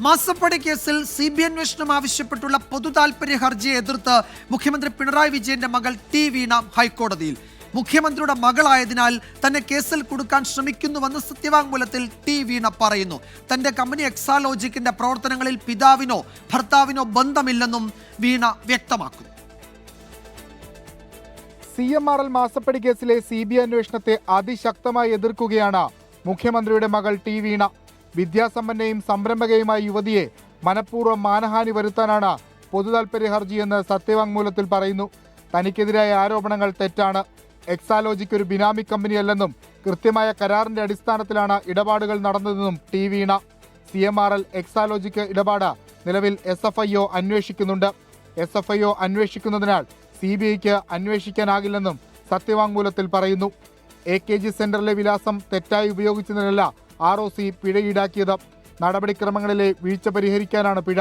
മാസപ്പടി കേസിൽ CBI അന്വേഷണം ആവശ്യപ്പെട്ടുള്ള പൊതുതാൽപര്യ ഹർജിയെ എതിർത്ത് മുഖ്യമന്ത്രി പിണറായി വിജയന്റെ മകൾ ടി വീണ ഹൈക്കോടതിയിൽ. മുഖ്യമന്ത്രിയുടെ മകളായതിനാൽ തന്നെ കേസിൽ കുടുക്കാൻ ശ്രമിക്കുന്നുവെന്ന് സത്യവാങ്മൂലത്തിൽ ടി വീണ പറയുന്നു. തന്റെ കമ്പനി എക്സാലോജിക്കിന്റെ പ്രവർത്തനങ്ങളിൽ പിതാവിനോ ഭർത്താവിനോ ബന്ധമില്ലെന്നും വീണ വ്യക്തമാക്കുന്നു. CMRL മാസപ്പടി കേസിലെ CBI അന്വേഷണത്തെ അതിശക്തമായി എതിർക്കുകയാണ് മുഖ്യമന്ത്രിയുടെ മകൾ ടി വീണ. വിദ്യാസമ്പന്നയും സംരംഭകയുമായ യുവതിയെ മനഃപൂർവ്വം മാനഹാനി വരുത്താനാണ് പൊതുതാൽപര്യ ഹർജിയെന്ന് സത്യവാങ്മൂലത്തിൽ പറയുന്നു. തനിക്കെതിരായ ആരോപണങ്ങൾ തെറ്റാണ്. എക്സാലോജിക് ഒരു ബിനാമി കമ്പനിയല്ലെന്നും കൃത്യമായ കരാറിന്റെ അടിസ്ഥാനത്തിലാണ് ഇടപാടുകൾ നടന്നതെന്നും ടി വീണ. CMRL എക്സാലോജിക് ഇടപാട് നിലവിൽ SFIO അന്വേഷിക്കുന്നുണ്ട്. SFIO അന്വേഷിക്കുന്നതിനാൽ CBIക്ക് അന്വേഷിക്കാനാകില്ലെന്നും സത്യവാങ്മൂലത്തിൽ പറയുന്നു. AKG സെന്ററിലെ വിലാസം തെറ്റായി ഉപയോഗിച്ചതിനല്ല ROC പിഴ ഈടാക്കിയത്. നടപടിക്രമങ്ങളിലെ വീഴ്ച പരിഹരിക്കാനാണ് പിഴ.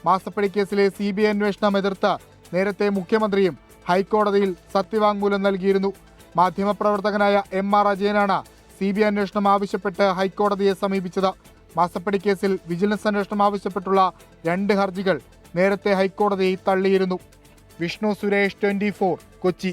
മാസപ്പടി കേസിലെ CBI അന്വേഷണം എതിർത്ത് നേരത്തെ മുഖ്യമന്ത്രിയും ഹൈക്കോടതിയിൽ സത്യവാങ്മൂലം നൽകിയിരുന്നു. മാധ്യമപ്രവർത്തകനായ MR അജയനാണ് CBI അന്വേഷണം ആവശ്യപ്പെട്ട് ഹൈക്കോടതിയെ സമീപിച്ചത്. മാസപ്പടി കേസിൽ വിജിലൻസ് അന്വേഷണം ആവശ്യപ്പെട്ടുള്ള 2 ഹർജികൾ നേരത്തെ ഹൈക്കോടതി തള്ളിയിരുന്നു. വിഷ്ണു സുരേഷ്, 24, കൊച്ചി.